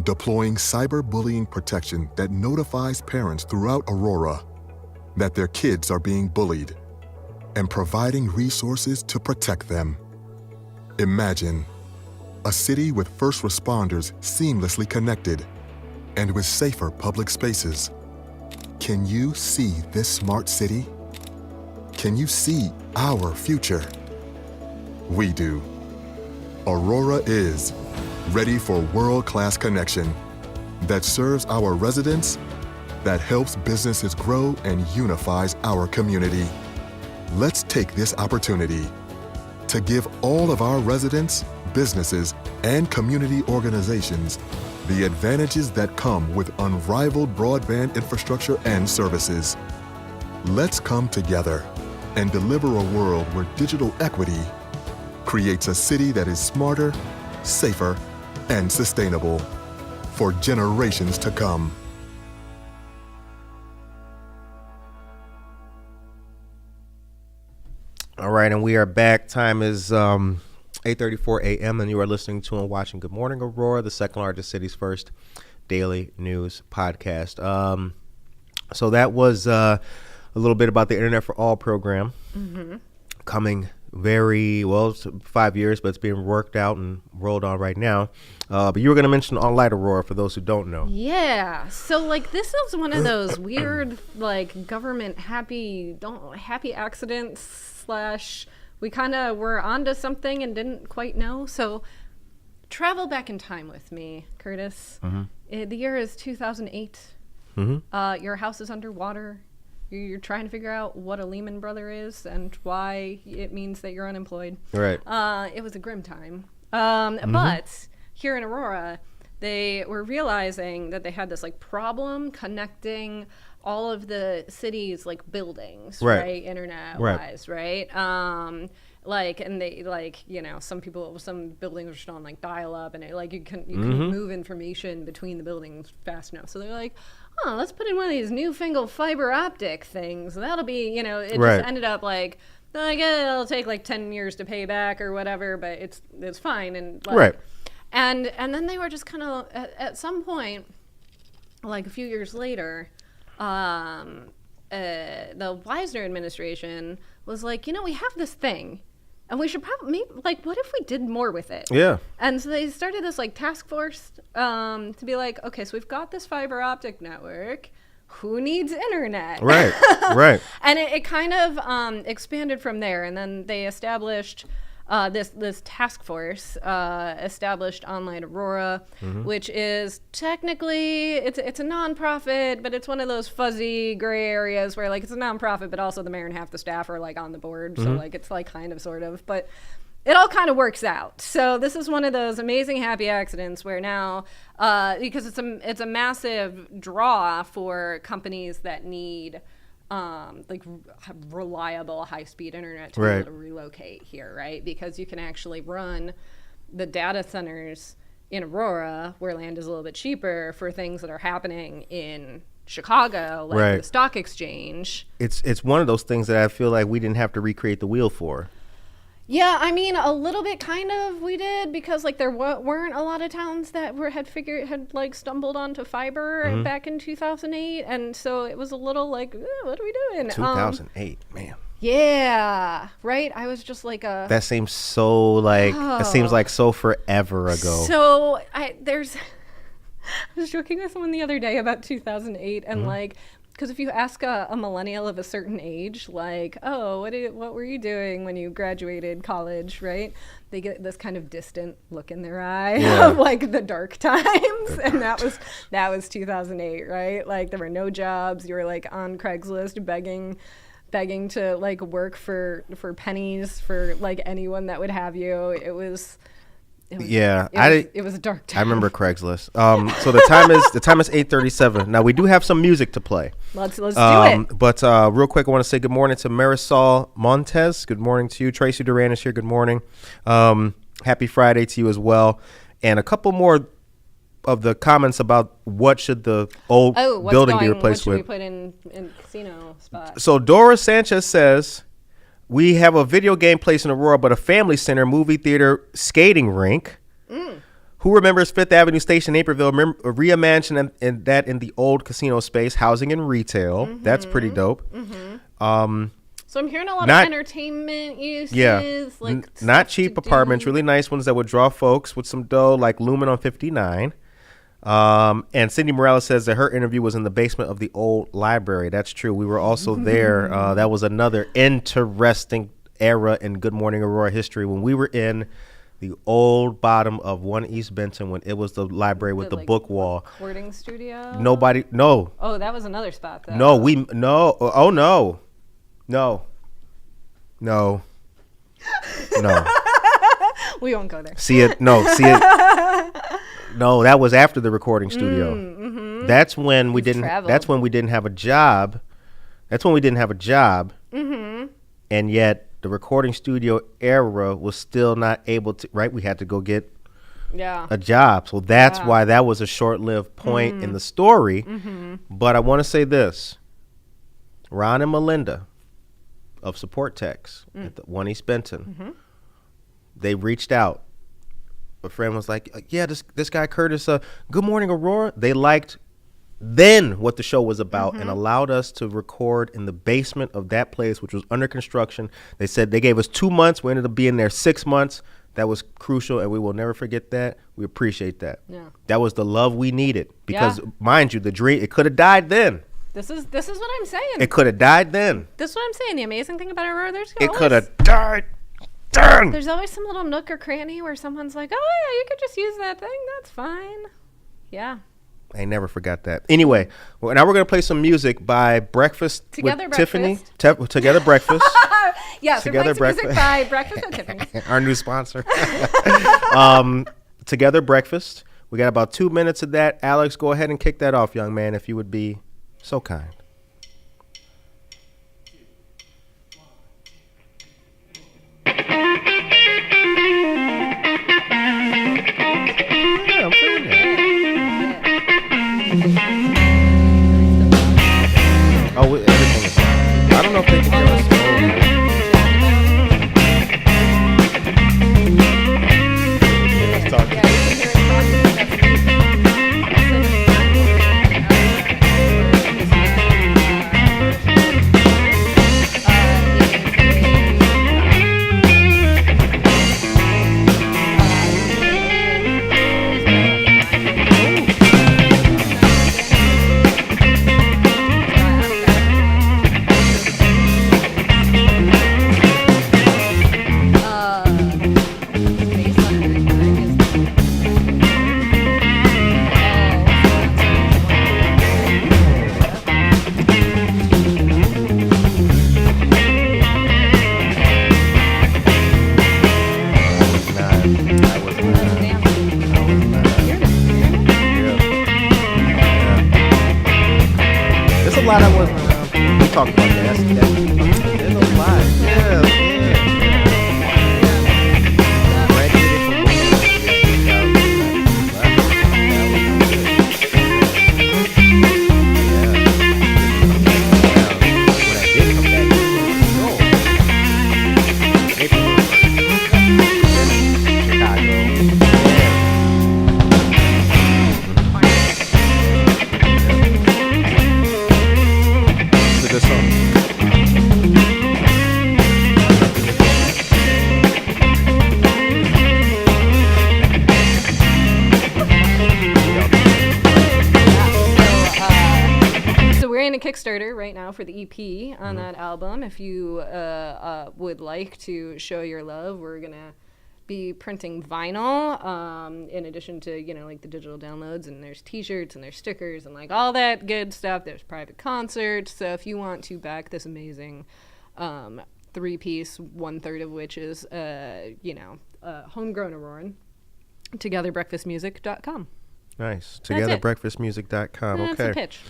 deploying cyberbullying protection that notifies parents throughout Aurora that their kids are being bullied and providing resources to protect them. Imagine a city with first responders seamlessly connected and with safer public spaces. Can you see this smart city? Can you see our future? We do. Aurora is ready for world-class connection that serves our residents, that helps businesses grow and unifies our community. Let's take this opportunity to give all of our residents, businesses, and community organizations the advantages that come with unrivaled broadband infrastructure and services. Let's come together and deliver a world where digital equity creates a city that is smarter, safer, and sustainable for generations to come. All right, and we are back. Time is 8:34 a.m. and you are listening to and watching Good Morning Aurora, the second largest city's first daily news podcast. So that was a little bit about the Internet for All program. Coming very well, it's 5 years, but it's being worked out and rolled on right now. But you were going to mention Online Aurora for those who don't know. Yeah. So like this is one of those weird like government happy accidents / we kind of were onto something and didn't quite know. So travel back in time with me, Curtis. The year is 2008. Your house is underwater. You're trying to figure out what a Lehman Brother is and why it means that you're unemployed. Right. It was a grim time. But here in Aurora, they were realizing that they had this like problem connecting all of the city's like buildings, right? Internet wise, right? Like, and they like, you know, some buildings are just on like dial up and it, like you can move information between the buildings fast enough. So they're like, oh, let's put in one of these newfangled fiber optic things. That'll be, you know, it just ended up like it'll take like 10 years to pay back or whatever, but it's fine. And like, and then they were just kind of at some point, like a few years later, the Wisner administration was like, you know, we have this thing and we should probably like, what if we did more with it? Yeah. And so they started this like task force to be like, okay, so we've got this fiber optic network. Who needs internet? Right. And it kind of expanded from there. And then they established this task force established Online Aurora, which is technically it's a nonprofit, but it's one of those fuzzy gray areas where like it's a nonprofit, but also the mayor and half the staff are like on the board, so like it's like kind of sort of, but it all kind of works out. So this is one of those amazing happy accidents where now because it's a massive draw for companies that need like reliable high-speed internet to be able to relocate here, right? Because you can actually run the data centers in Aurora, where land is a little bit cheaper, for things that are happening in Chicago, like the stock exchange. It's one of those things that I feel like we didn't have to recreate the wheel for. Yeah, I mean, a little bit kind of we did, because like there weren't a lot of towns that had like stumbled onto fiber back in 2008, and so it was a little like, what are we doing? 2008, man. Yeah, right. I was just like that seems so like it seems like so forever ago. So I was joking with someone the other day about 2008 and like. Because if you ask a millennial of a certain age, like, oh, what were you doing when you graduated college, right? They get this kind of distant look in their eye of like the dark times, and that was 2008, right? Like there were no jobs. You were like on Craigslist begging to like work for pennies for like anyone that would have you. It was a dark time. I remember Craigslist. So the time is 8:37. Now we do have some music to play. Let's do it. But real quick, I want to say good morning to Marisol Montes. Good morning to you. Tracy Duran is here. Good morning. Happy Friday to you as well. And a couple more of the comments about what should the old building be replaced with. What should we put in casino spots? So Dora Sanchez says, We have a video game place in Aurora, but a family center, movie theater, skating rink. Who remembers Fifth Avenue Station, Naperville? Reimagined in the old casino space, housing and retail. That's pretty dope. So I'm hearing a lot of entertainment uses. Yeah, like not cheap apartments, really nice ones that would draw folks with some dough, like Lumen on 59. And Cindy Morales says that her interview was in the basement of the old library. That's true. We were also there. That was another interesting era in Good Morning Aurora history when we were in the old bottom of 1 East Benton when it was the library with the book wall. Recording studio? No. Oh, that was another spot though. No. We won't go there. See it. No, that was after the recording studio. That's when we didn't. Traveled. That's when we didn't have a job. And yet the recording studio era was still not able to. Right, we had to go get a job. So that's why that was a short-lived point in the story. But I want to say this: Ron and Melinda of Support Techs at the 1 East Benton. They reached out. A friend was like, yeah, this guy Curtis, Good Morning Aurora. They liked then what the show was about and allowed us to record in the basement of that place, which was under construction. They said they gave us 2 months. We ended up being there 6 months. That was crucial, and we will never forget that. We appreciate that. Yeah. That was the love we needed because, mind you, the dream, it could have died then. This is what I'm saying. It could have died then. This is what I'm saying. The amazing thing about Aurora, it could have died. Darn. There's always some little nook or cranny where someone's like, oh yeah, you could just use that thing. That's fine. Yeah. I never forgot that. Anyway, now we're going to play some music by Breakfast Together with Breakfast. Tiffany. Together Breakfast. Yes, Together we're playing some music by Breakfast with Tiffany. Our new sponsor. Together Breakfast. We got about 2 minutes of that. Alex, go ahead and kick that off, young man, if you would be so kind. Yeah, I'm feeling it. Oh, everything is fine. I don't know if they can hear us. Let's talk. Talk about that. There's a lot. Yeah. Graduated from Kickstarter right now for the EP on that album. If you would like to show your love, we're gonna be printing vinyl in addition to like the digital downloads, and there's t-shirts and there's stickers and like all that good stuff. There's private concerts. So if you want to back this amazing 3-piece, 1/3 of which is homegrown Auroran, togetherbreakfastmusic.com. Nice. Togetherbreakfastmusic.com. Okay. That's the pitch.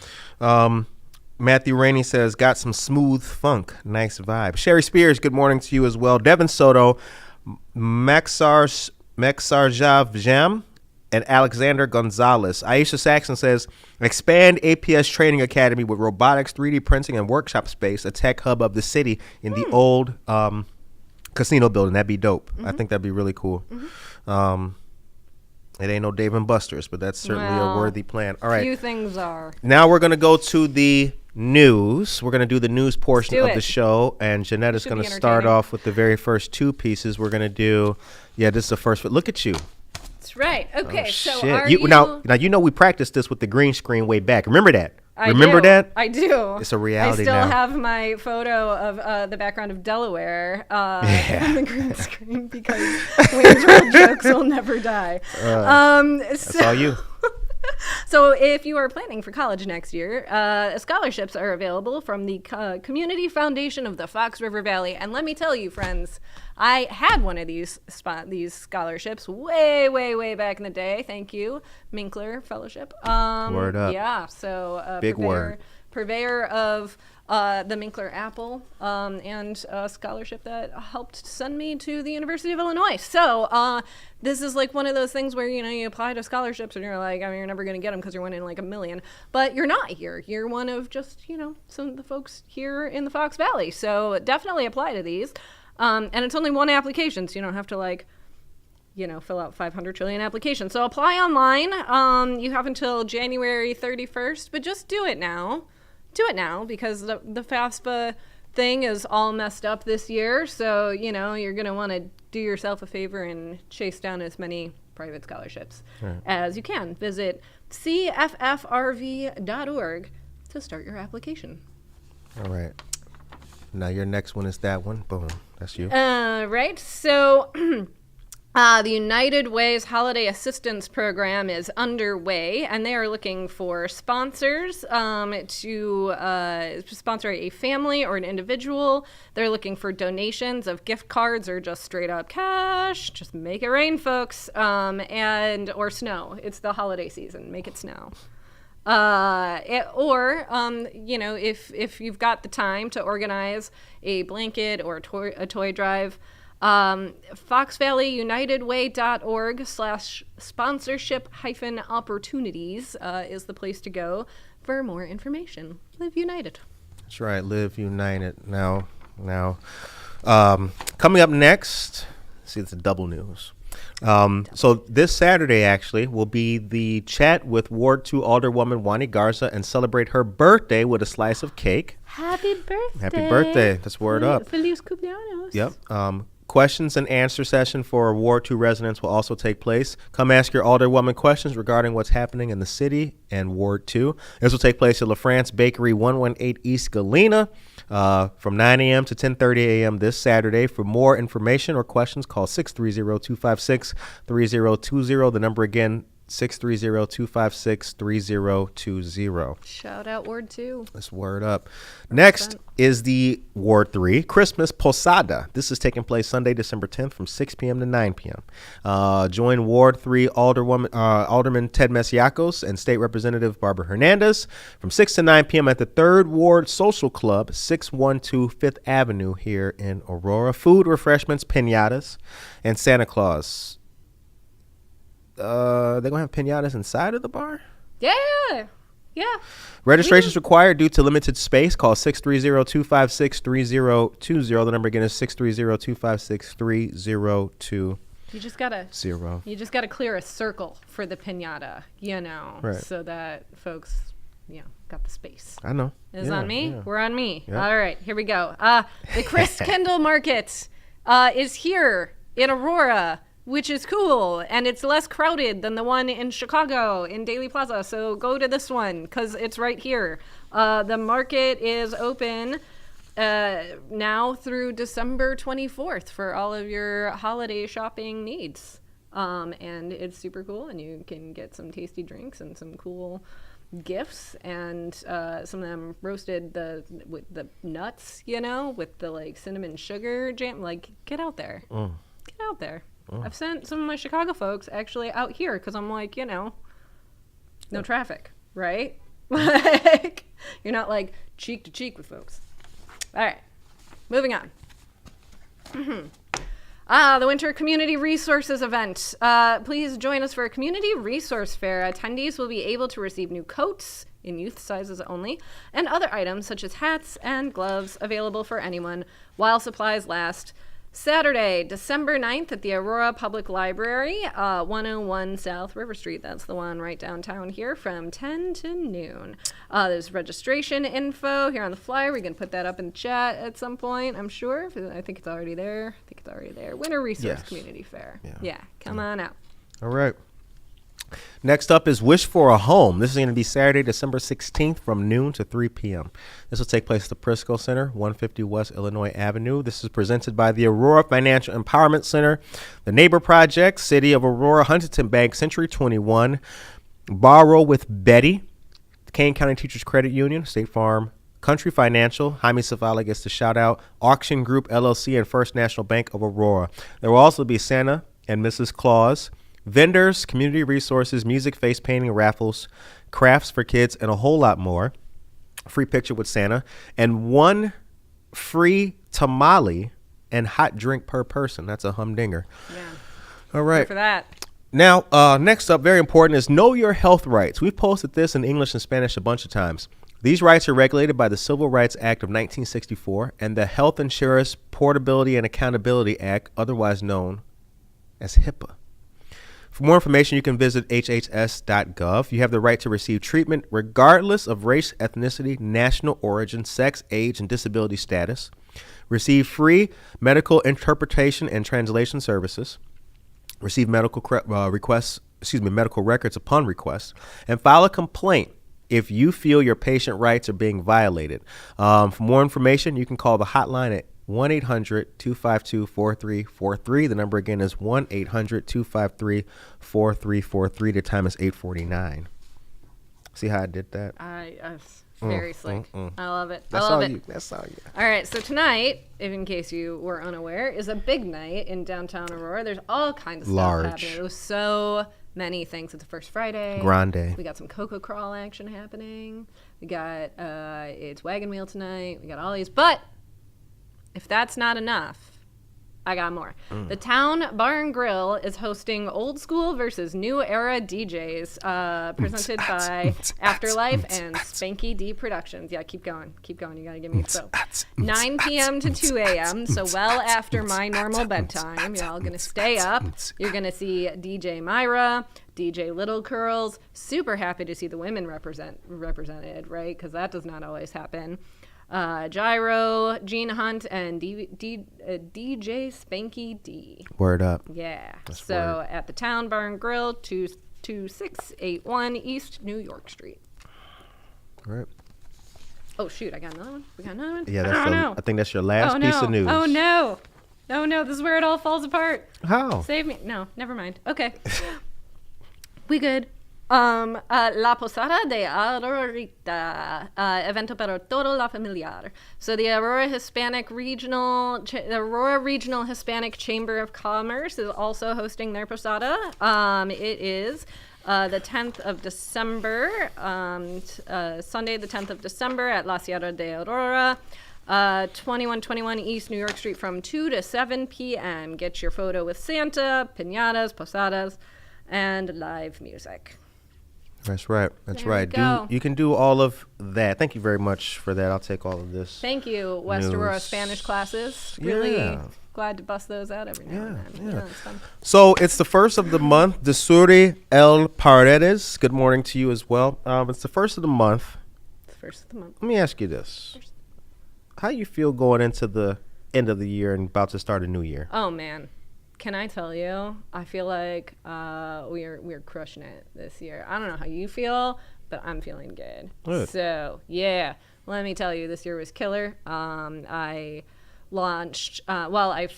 Matthew Rainey says, got some smooth funk. Nice vibe. Sherry Spears, good morning to you as well. Devin Soto, Maxarjav Jam, and Alexander Gonzalez. Aisha Saxon says, expand APS Training Academy with robotics, 3D printing, and workshop space, a tech hub of the city in the old casino building. That'd be dope. I think that'd be really cool. It ain't no Dave and Buster's, but that's certainly a worthy plan. All right. Few things are. Now we're going to go to the news. We're going to do the news portion of the show, and Jenette is going to start off with the very first two pieces. We're going to do, this is the first. Look at you. That's right. Okay, Oh, so shit. are Now you know we practiced this with the green screen way back. Remember that? I Remember do. that? I do. It's a reality I still now. have my photo of the background of Delaware on the green screen because Wayne's World jokes will never die. That's all you. So if you are planning for college next year, scholarships are available from the Community Foundation of the Fox River Valley. And let me tell you, friends, I had one of these scholarships way back in the day. Thank you, Minkler Fellowship. Word up. Yeah, so Big word. Purveyor of the Minkler Apple and a scholarship that helped send me to the University of Illinois. So this is like one of those things where, you apply to scholarships and you're like, you're never going to get them because you're winning like $1 million. But you're not here. You're one of just, some of the folks here in the Fox Valley. So definitely apply to these. And it's only one application, so you don't have to fill out 500 trillion applications. So apply online. You have until January 31st, but just do it now. Do it now because the FAFSA thing is all messed up this year. So, you're going to want to do yourself a favor and chase down as many private scholarships as you can. Visit cffrv.org to start your application. All right. Now your next one is that one. Boom. That's you. Right. So the United Way's Holiday Assistance Program is underway, and they are looking for sponsors to sponsor a family or an individual. They're looking for donations of gift cards or just straight up cash. Just make it rain, folks. Or snow. It's the holiday season. Make it snow. If you've got the time to organize a blanket or a toy drive, foxvalleyunitedway.org/sponsorship-opportunities is the place to go for more information. Live united. That's right. Live united. Now, coming up next, see, it's a double news. So this Saturday, actually, will be the chat with Ward 2 Alderwoman Wani Garza and celebrate her birthday with a slice of cake. Happy birthday. Happy birthday. That's word up. Feliz cumpleaños. Yep. Questions and answer session for Ward 2 residents will also take place. Come ask your Alderwoman questions regarding what's happening in the city and Ward 2. This will take place at LaFrance Bakery, 118 East Galena, from 9 a.m. to 10:30 a.m. this Saturday. For more information or questions, call 630-256-3020. The number again, 630-256-3020. Shout out Ward 2. Let's word up. Next is the Ward 3 Christmas Posada. This is taking place Sunday, December 10th from 6 p.m. to 9 p.m. Join Ward 3 Alderman Ted Mesiacos and State Representative Barbara Hernandez from 6 to 9 p.m. at the 3rd Ward Social Club, 612 5th Avenue here in Aurora. Food, refreshments, piñatas, and Santa Claus. They're going to have piñatas inside of the bar? Yeah. Registration is required due to limited space. Call 630-256-3020. The number again is 630-256-3020. You just gotta clear a circle for the piñata, so that folks, got the space. I know. It's on me. Yeah. We're on me. Yeah. All right, here we go. The Chris Kendall Market is here in Aurora, which is cool, and it's less crowded than the one in Chicago in Daly Plaza. So go to this one because it's right here. The market is open now through December 24th for all of your holiday shopping needs. And it's super cool, and you can get some tasty drinks and some cool gifts, and some of them roasted with the nuts, with the cinnamon sugar jam. Get out there. Get out there. I've sent some of my Chicago folks actually out here because I'm no traffic, right? You're not cheek to cheek with folks. All right, moving on. The Winter Community Resources Event. Please join us for a community resource fair. Attendees will be able to receive new coats, in youth sizes only, and other items such as hats and gloves available for anyone while supplies last. Saturday, December 9th at the Aurora Public Library, 101 South River Street. That's the one right downtown here from 10 to noon. There's registration info here on the flyer. We can put that up in the chat at some point, I'm sure. I think it's already there. Winter Resource Community Fair. Yeah, come on out. All right. Next up is Wish for a Home. This is going to be Saturday, December 16th from noon to 3 p.m. This will take place at the Prisco Center, 150 West Illinois Avenue. This is presented by the Aurora Financial Empowerment Center, the Neighbor Project, City of Aurora, Huntington Bank, Century 21, Borrow with Betty, the Kane County Teachers Credit Union, State Farm, Country Financial, Jaime Zavala gets the shout out, Auction Group LLC, and First National Bank of Aurora. There will also be Santa and Mrs. Claus, vendors, community resources, music, face painting, raffles, crafts for kids, and a whole lot more. Free picture with Santa, and one free tamale and hot drink per person. That's a humdinger. Yeah. All right. Good for that. Now, next up, very important, is Know Your Health Rights. We've posted this in English and Spanish a bunch of times. These rights are regulated by the Civil Rights Act of 1964 and the Health Insurance Portability and Accountability Act, otherwise known as HIPAA. For more information, you can visit hhs.gov. You have the right to receive treatment regardless of race, ethnicity, national origin, sex, age, and disability status. Receive free medical interpretation and translation services. Receive medical medical records upon request, and file a complaint if you feel your patient rights are being violated. For more information, you can call the hotline at 1-800-252-4343. The number again is 1-800-253-4343. The time is 8:49. See how I did that? Very slick. I love it. That's I love all it. you. That's all you. All right, so tonight, if in case you were unaware, is a big night in downtown Aurora. There's all kinds of stuff happening. There's so many things. It's the first Friday. Grande. We got some Coco Crawl action happening. We got it's Wagon Wheel tonight. We got all these, but if that's not enough, I got more. The Town Bar and Grill is hosting Old School versus New Era DJs, presented by Afterlife and Spanky D Productions. Yeah, keep going. You gotta give me so 9 p.m. to 2 a.m. So well after my normal bedtime. You're all gonna stay up. You're gonna see DJ Myra, DJ Little Curls. Super happy to see the women represented, right? Because that does not always happen. Gyro, Gene Hunt, and DJ Spanky D. Word up. Yeah. That's so word. at the Town Bar and Grill, 22681 East New York Street. All right. Oh, shoot. I got another one? We got another one? Yeah, I think that's your last piece of news. Oh, no. Oh, no. This is where it all falls apart. How? Save me. No, never mind. Okay. We good. La Posada de Aurorita, evento para todo la familiar. So the Aurora Regional Hispanic Chamber of Commerce is also hosting their posada. It is the 10th of December, Sunday the 10th of December at La Sierra de Aurora. 2121 East New York Street from 2 to 7 p.m. Get your photo with Santa, piñatas, posadas, and live music. That's right. That's There we right. go. You can do all of that. Thank you very much for that. I'll take all of this. Thank you, West Aurora News. Spanish classes. Really Yeah. glad to bust those out every now and then. Yeah. It's fun. So it's the first of the month. Desuri El Paredes. Good morning to you as well. It's the first of the month. It's the first of the month. Let me ask you this. How you feel going into the end of the year and about to start a new year? Oh, man. Can I tell you? I feel like we're crushing it this year. I don't know how you feel, but I'm feeling good. Good. So, yeah. Let me tell you, this year was killer. I launched, I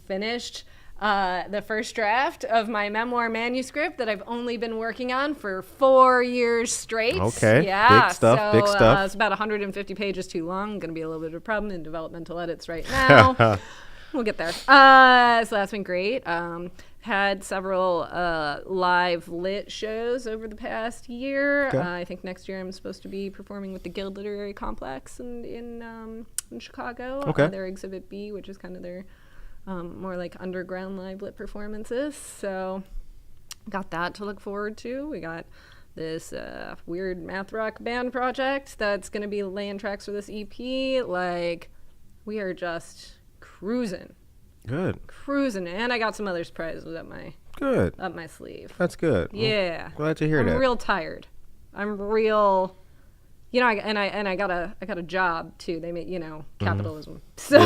finished the first draft of my memoir manuscript that I've only been working on for 4 years straight. Okay. Yeah. Big stuff. Big stuff. It's about 150 pages too long. Going to be a little bit of a problem in developmental edits right now. We'll get there. So that's been great. Had several live lit shows over the past year. Okay. I think next year I'm supposed to be performing with the Guild Literary Complex in Chicago. Okay. Their Exhibit B, which is kind of their more like underground live lit performances. So got that to look forward to. We got this weird math rock band project that's going to be laying tracks for this EP. Like, we are just cruising. Good. Cruising. And I got some other surprises up my sleeve. That's good. Yeah. Glad to hear that. I'm real tired. I'm real, you know, I got a job too. They made, you know, capitalism. So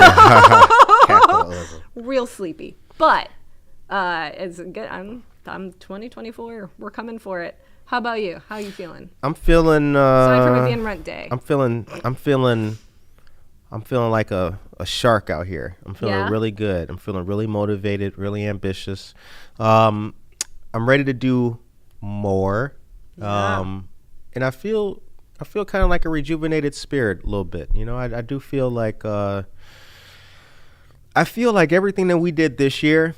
Capitalism. real sleepy. But it's good. I'm 2024. We're coming for it. How about you? How are you feeling? I'm feeling Aside from it being rent day. I'm feeling like a shark out here. I'm feeling really good. I'm feeling really motivated, really ambitious. I'm ready to do more. Yeah. And I feel kind of like a rejuvenated spirit a little bit. You know, I do feel like everything that we did this year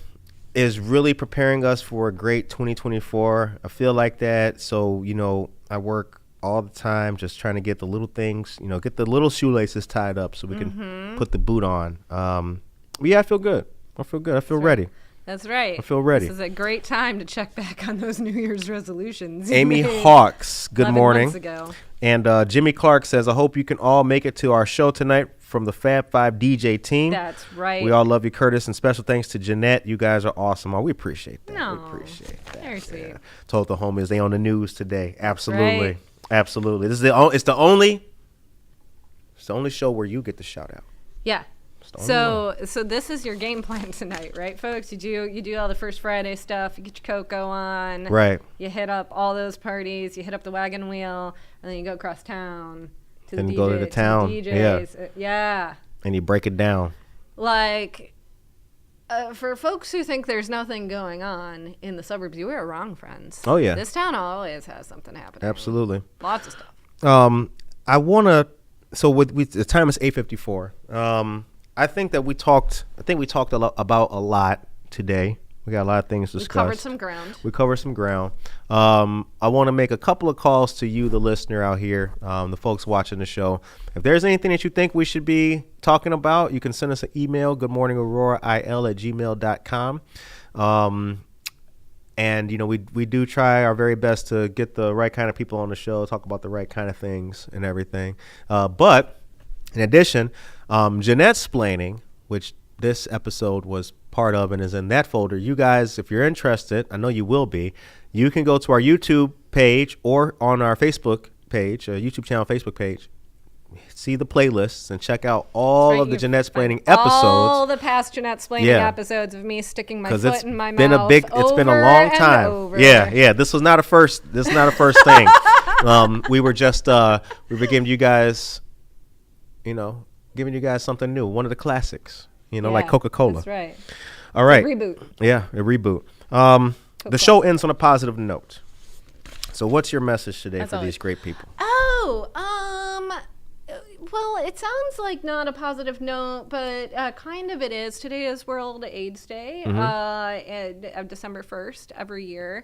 is really preparing us for a great 2024. I feel like that. So, you know, I work all the time just trying to get the little things, you know, get the little shoelaces tied up so we can put the boot on. But yeah, I feel good. I feel ready. That's right. I feel ready. This is a great time to check back on those New Year's resolutions. Amy Hawks, good 11 morning. months ago. And Jimmy Clark says, I hope you can all make it to our show tonight from the Fab 5 DJ team. That's right. We all love you, Curtis, and special thanks to Jenette. You guys are awesome. Oh, we appreciate that. No, we appreciate that. very sweet. Told the homies they on the news today. Absolutely. Right. Absolutely. This is it's the only show where you get the shout out. Yeah. So this is your game plan tonight, right, folks? You do all the First Friday stuff. You get your cocoa on. Right. You hit up all those parties. You hit up the wagon wheel, and then you go across town to Then the you go to the town. DJs. Yeah. And you break it down. Like, for folks who think there's nothing going on in the suburbs, you are wrong, friends. Oh, yeah. This town always has something happening. Absolutely. Lots of stuff. I want to. So the time is 8:54. I think we talked about a lot today. We got a lot of things to discuss. We covered some ground. I want to make a couple of calls to you, the listener out here, the folks watching the show. If there's anything that you think we should be talking about, you can send us an email, goodmorningaurora@gmail.com. And, you know, we do try our very best to get the right kind of people on the show, talk about the right kind of things and everything. But in addition, Jenettesplainig, which this episode was part of and is in that folder. You guys, if you're interested, I know you will be, you can go to our YouTube page or on our Facebook page, YouTube channel, Facebook page, see the playlists and check out all of the Jenettesplainig episodes. All the past Jenettesplainig episodes of me sticking my foot in my mouth. It's been a long time. Yeah. This was not a first thing. We were giving you guys, giving you guys something new, one of the classics, like Coca-Cola. That's right. All right. A reboot. Yeah, a reboot. The show ends on a positive note. So what's your message today for these great people? Well, it sounds like not a positive note, but kind of it is. Today is World AIDS Day, December 1st every year.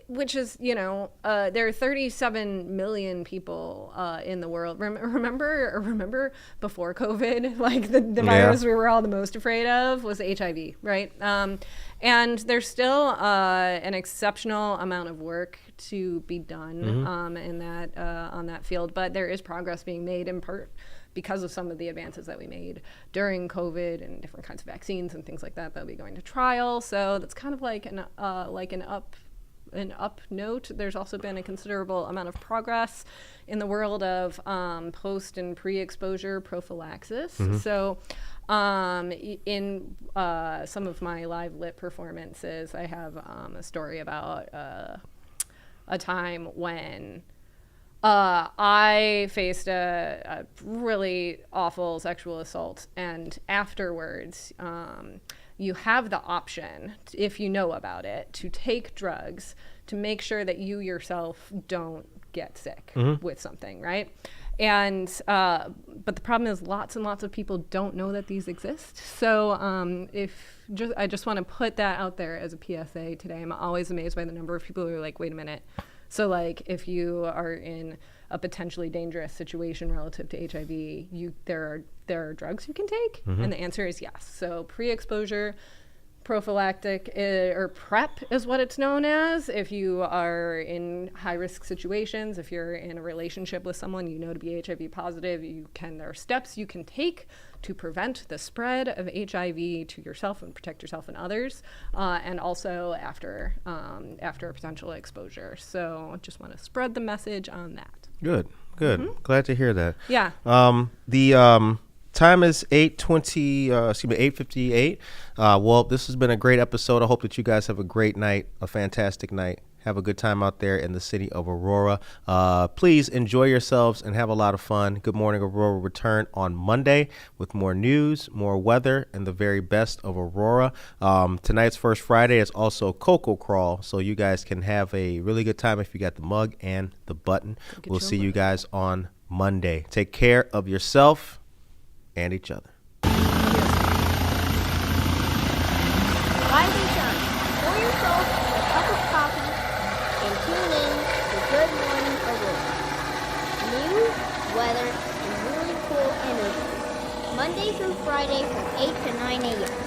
Which is, there are 37 million people in the world. Remember before COVID, like the virus we were all the most afraid of was HIV, right? And there's still an exceptional amount of work to be done in that on that field, but there is progress being made in part because of some of the advances that we made during COVID and different kinds of vaccines and things like that that'll be going to trial. So that's kind of like an up note. There's also been a considerable amount of progress in the world of post and pre-exposure prophylaxis. So in some of my live lit performances, I have a story about a time when I faced a really awful sexual assault, and afterwards you have the option, if you know about it, to take drugs to make sure that you yourself don't get sick with something, right? And but the problem is lots and lots of people don't know that these exist. So I just want to put that out there as a PSA today. I'm always amazed by the number of people who are like, wait a minute, So like if you are in a potentially dangerous situation relative to HIV, there are drugs you can take, and the answer is yes. So pre-exposure prophylactic or PrEP is what it's known as. If you are in high-risk situations, if you're in a relationship with someone you know to be HIV positive, there are steps you can take to prevent the spread of HIV to yourself and protect yourself and others, and also after a potential exposure. So I just want to spread the message on that. Good. Glad to hear that. Yeah. The time is 8:58. Well, this has been a great episode. I hope that you guys have a great night, a fantastic night. Have a good time out there in the city of Aurora. Please enjoy yourselves and have a lot of fun. Good Morning Aurora will return on Monday with more news, more weather, and the very best of Aurora. Tonight's First Friday is also Cocoa Crawl, so you guys can have a really good time if you got the mug and the button. We'll see you guys on Monday. Take care of yourself and each other. Rise and shine. Pour yourself a cup of coffee and tune in to Good Morning Aurora. News, weather, and really cool interviews. Monday through Friday from 8 to 9 a.m.